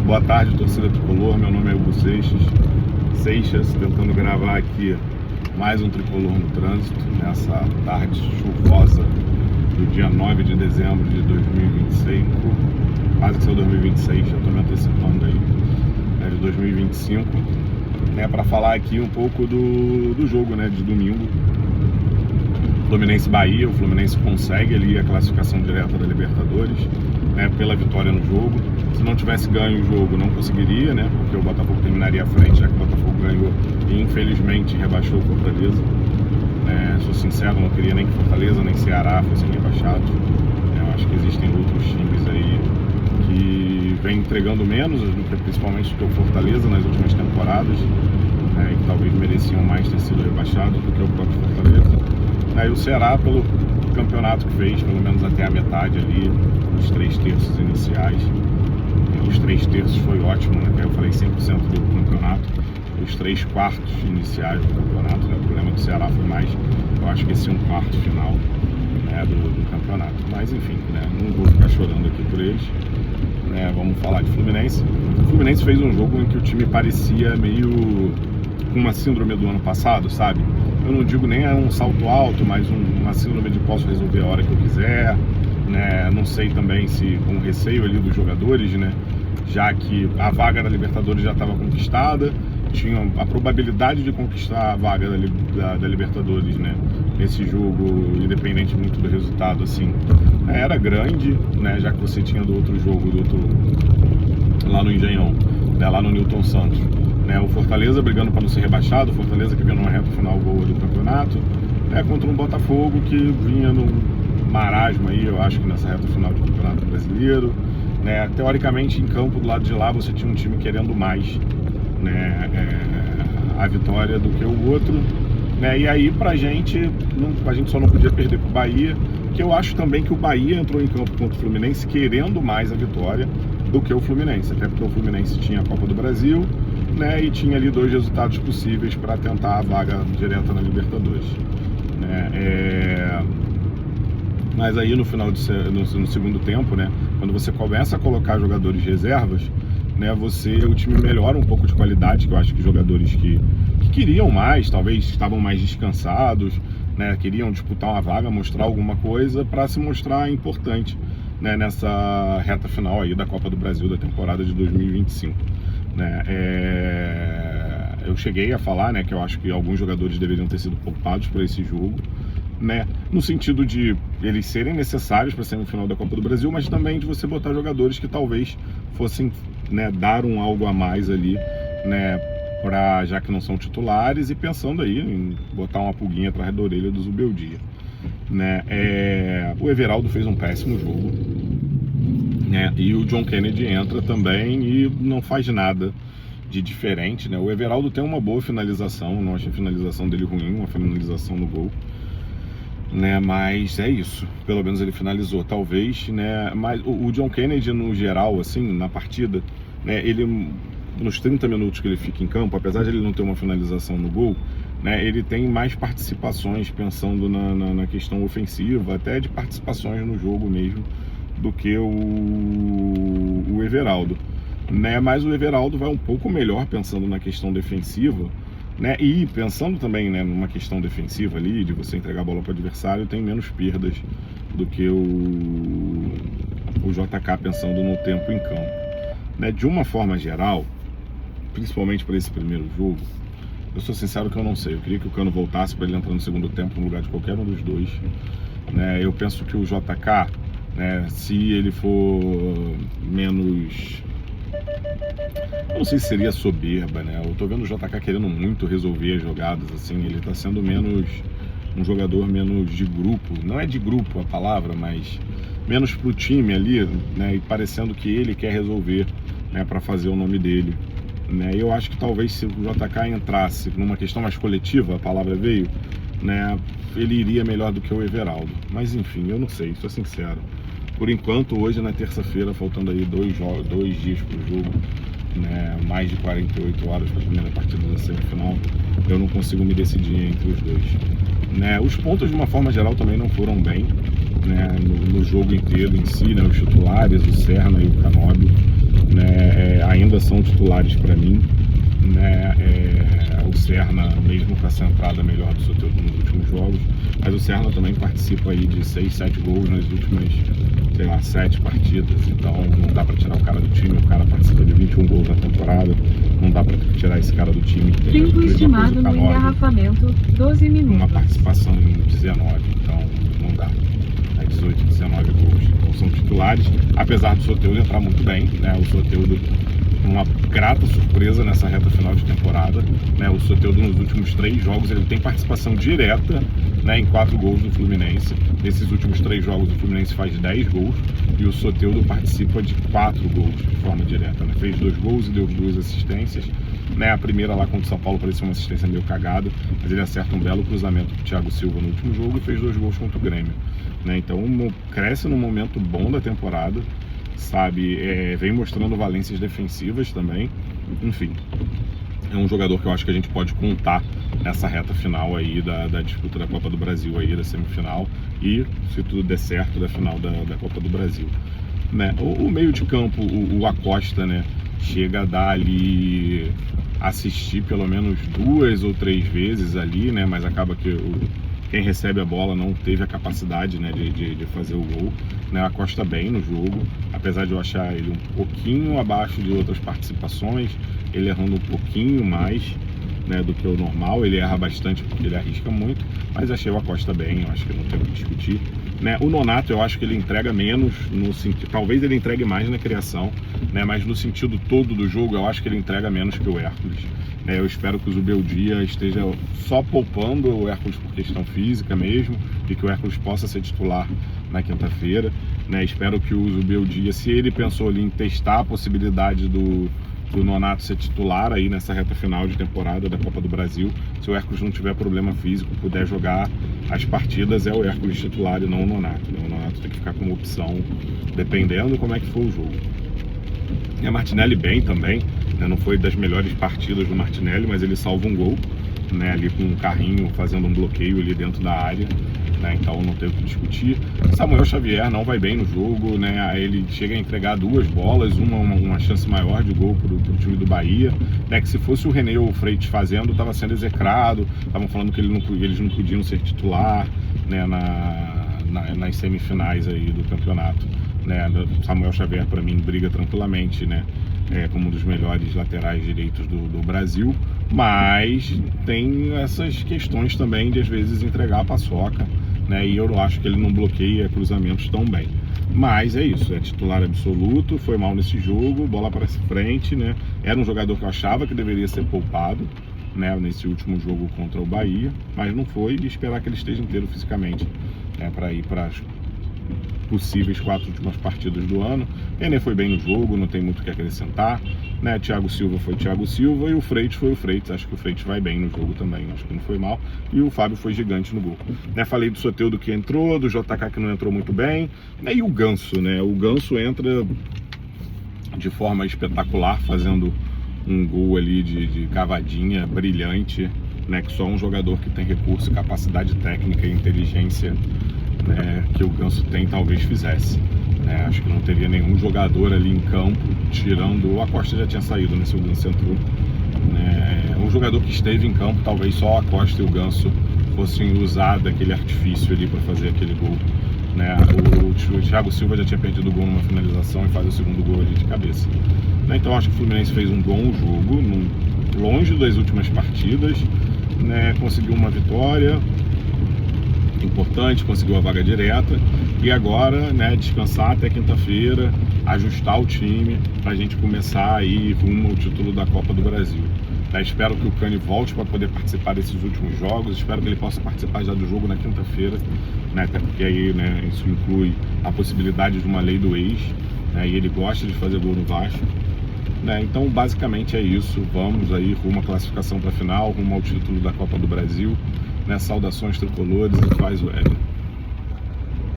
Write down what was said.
Boa tarde, torcida tricolor. Meu nome é Hugo Seixas, tentando gravar aqui mais um Tricolor no Trânsito, nessa tarde chuvosa do dia 9 de dezembro de 2025, quase que saiu 2026, já estou me antecipando aí, de 2025, para falar aqui um pouco do jogo, de domingo, Fluminense-Bahia. O Fluminense consegue ali a classificação direta da Libertadores, pela vitória no jogo. Se não tivesse ganho o jogo, não conseguiria, porque o Botafogo terminaria à frente, já que o Botafogo ganhou e infelizmente rebaixou o Fortaleza. Sou sincero, não queria nem que Fortaleza nem Ceará fossem rebaixados. Eu acho que existem outros times aí que vêm entregando menos, principalmente do que o Fortaleza nas últimas temporadas, e que talvez mereciam mais ter sido rebaixados do que o próprio Fortaleza. E o Ceará, pelo campeonato que fez, pelo menos até a metade ali, os 3 terços iniciais. Os 3 terços foi ótimo, Eu falei 100% do campeonato. Os 3/4 iniciais do campeonato, O problema do Ceará foi mais, eu acho que esse 1/4 final, do campeonato. Mas enfim, não vou ficar chorando aqui por eles. Vamos falar de Fluminense. O Fluminense fez um jogo em que o time parecia meio com uma síndrome do ano passado, sabe? Eu não digo nem um salto alto, mas uma síndrome de posso resolver a hora que eu quiser, Não sei também se com receio ali dos jogadores, Já que a vaga da Libertadores já estava conquistada, tinha a probabilidade de conquistar a vaga da Libertadores, Nesse jogo, independente muito do resultado, assim, era grande, Já que você tinha do outro jogo, lá no Engenhão, lá no Newton Santos. O Fortaleza brigando para não ser rebaixado, o Fortaleza que vinha numa reta final boa do campeonato, contra um Botafogo que vinha num marasmo aí, eu acho que nessa reta final do Campeonato Brasileiro, Teoricamente, em campo do lado de lá, você tinha um time querendo mais, a vitória do que o outro, E aí a gente só não podia perder para o Bahia, que eu acho também que o Bahia entrou em campo contra o Fluminense querendo mais a vitória do que o Fluminense, até porque o Fluminense tinha a Copa do Brasil, e tinha ali 2 resultados possíveis para tentar a vaga direta na Libertadores, Mas aí no final no segundo tempo, quando você começa a colocar jogadores reservas, o time melhora um pouco de qualidade, que eu acho que jogadores que queriam mais, talvez estavam mais descansados, queriam disputar uma vaga, mostrar alguma coisa para se mostrar importante, nessa reta final aí da Copa do Brasil da temporada de 2025. Eu cheguei a falar, que eu acho que alguns jogadores deveriam ter sido poupados para esse jogo, no sentido de eles serem necessários para a semifinal da Copa do Brasil, mas também de você botar jogadores que talvez fossem, dar algo a mais ali, já que não são titulares, e pensando aí em botar uma pulguinha atrás da orelha do Zubeldia, O Everaldo fez um péssimo jogo, e o John Kennedy entra também e não faz nada de diferente, O Everaldo tem uma boa finalização, não acho a finalização dele ruim, uma finalização no gol, mas é isso, pelo menos ele finalizou, talvez, mas o John Kennedy no geral, assim, na partida, ele, nos 30 minutos que ele fica em campo, apesar de ele não ter uma finalização no gol, ele tem mais participações pensando na questão ofensiva, até de participações no jogo mesmo, do que o Everaldo, mas o Everaldo vai um pouco melhor pensando na questão defensiva, e pensando também, numa questão defensiva ali, de você entregar a bola para o adversário, tem menos perdas do que o JK pensando no tempo em campo. De uma forma geral, principalmente para esse primeiro jogo, eu sou sincero que eu não sei, eu queria que o Cano voltasse para ele entrar no segundo tempo no lugar de qualquer um dos dois, eu penso que o JK, se ele for menos, eu não sei se seria soberba, eu tô vendo o JK querendo muito resolver as jogadas, assim, ele tá sendo um jogador menos de grupo, não é de grupo a palavra, mas menos pro time ali, e parecendo que ele quer resolver, para fazer o nome dele, eu acho que talvez se o JK entrasse numa questão mais coletiva, a palavra veio, ele iria melhor do que o Everaldo, mas enfim, eu não sei, sou sincero. Por enquanto, hoje na terça-feira, faltando aí 2 dias pro jogo, mais de 48 horas para a primeira partida da semifinal, eu não consigo me decidir entre os dois. Os pontos, de uma forma geral, também não foram bem, no jogo inteiro em si, os titulares, o Serna e o Canóbio, ainda são titulares para mim, né? O Serna mesmo com essa entrada melhor do Soteldo nos últimos jogos, mas o Serna também participa aí de 6, 7 gols nas últimas, sei lá, 7 partidas, então não dá para tirar o cara do time. O cara participa de 21 gols na temporada, não dá para tirar esse cara do time. Tempo estimado no engarrafamento, 12 minutos. Uma participação em 19, então não dá. 18, 19 gols. Então são titulares, apesar do Soteldo entrar muito bem, né? O Soteldo, uma grata surpresa nessa reta final de temporada, né? O Soteldo nos últimos 3 jogos ele tem participação direta, né, em 4 gols do Fluminense. Nesses últimos 3 jogos o Fluminense faz 10 gols e o Soteldo participa de 4 gols de forma direta, né? Fez 2 gols e deu 2 assistências, né? A primeira lá contra o São Paulo parecia uma assistência meio cagada, mas ele acerta um belo cruzamento pro Thiago Silva no último jogo e fez 2 gols contra o Grêmio, né? Então cresce num momento bom da temporada, sabe? Vem mostrando valências defensivas também. Enfim, é um jogador que eu acho que a gente pode contar nessa reta final aí da disputa da Copa do Brasil aí, da semifinal, e se tudo der certo, da final da Copa do Brasil, né? O meio de campo, o Acosta, né, chega a dar ali, assistir pelo menos 2 ou 3 vezes ali, né, mas acaba que quem recebe a bola não teve a capacidade, né, de fazer o gol, né? Acosta bem no jogo, apesar de eu achar ele um pouquinho abaixo de outras participações, ele errando um pouquinho mais, né, do que o normal. Ele erra bastante porque ele arrisca muito, mas achei o Acosta bem, eu acho que não tem o que discutir, né? O Nonato eu acho que ele entrega menos, no sentido, talvez ele entregue mais na criação, né, mas no sentido todo do jogo eu acho que ele entrega menos que o Hércules. Eu espero que o Zubeldia esteja só poupando o Hércules por questão física mesmo, e que o Hércules possa ser titular na quinta-feira, né? Espero que o Zubeldia, se ele pensou ali em testar a possibilidade do Nonato ser titular aí nessa reta final de temporada da Copa do Brasil, se o Hércules não tiver problema físico, puder jogar as partidas, é o Hércules titular e não o Nonato, né? O Nonato tem que ficar como opção, dependendo como é que for o jogo. E a Martinelli bem também, né? Não foi das melhores partidas do Martinelli, mas ele salva um gol, né, ali com um carrinho fazendo um bloqueio ali dentro da área, né? Então não tem o que discutir. Samuel Xavier não vai bem no jogo, né? Ele chega a entregar 2 bolas, uma chance maior de gol pro time do Bahia, né? Que se fosse o René ou o Freitas fazendo, estava sendo execrado, estavam falando que eles não podiam ser titular, né, nas semifinais aí do campeonato, né? Samuel Xavier para mim briga tranquilamente, né, como um dos melhores laterais direitos do Brasil, mas tem essas questões também de às vezes entregar a paçoca, né, e eu acho que ele não bloqueia cruzamentos tão bem. Mas é isso, é titular absoluto, foi mal nesse jogo, bola para frente, né? Era um jogador que eu achava que deveria ser poupado, né, nesse último jogo contra o Bahia, mas não foi, e esperar que ele esteja inteiro fisicamente, né, para ir para as possíveis 4 últimas partidas do ano. René foi bem no jogo, não tem muito o que acrescentar, né? Thiago Silva foi Thiago Silva e o Freitas foi o Freitas. Acho que o Freitas vai bem no jogo também, acho que não foi mal. E o Fábio foi gigante no gol, né? Falei do Soteldo que entrou, do JK que não entrou muito bem, né? E o Ganso, né? O Ganso entra de forma espetacular, fazendo um gol ali de cavadinha, brilhante, né? Que só um jogador que tem recurso, capacidade técnica e inteligência, né, que o Ganso tem, talvez fizesse, né? Acho que não teria nenhum jogador ali em campo, tirando o Acosta, já tinha saído, né, se o Ganso entrou, né? Um jogador que esteve em campo, talvez só o Acosta e o Ganso fossem usar daquele artifício ali para fazer aquele gol, né? O Thiago Silva já tinha perdido o gol numa finalização e faz o segundo gol ali de cabeça, né? Então acho que o Fluminense fez um bom jogo, longe das últimas partidas, né? Conseguiu uma vitória importante, conseguiu a vaga direta, e agora, né, descansar até quinta-feira, ajustar o time para a gente começar aí rumo ao título da Copa do Brasil, né? Espero que o Cani volte para poder participar desses últimos jogos, espero que ele possa participar já do jogo na quinta-feira, né, até porque aí, né, isso inclui a possibilidade de uma lei do ex, né, e ele gosta de fazer gol no Vasco, né? Então basicamente é isso, vamos aí rumo à classificação para a final, rumo ao título da Copa do Brasil, né? Saudações tricolores e faz o L.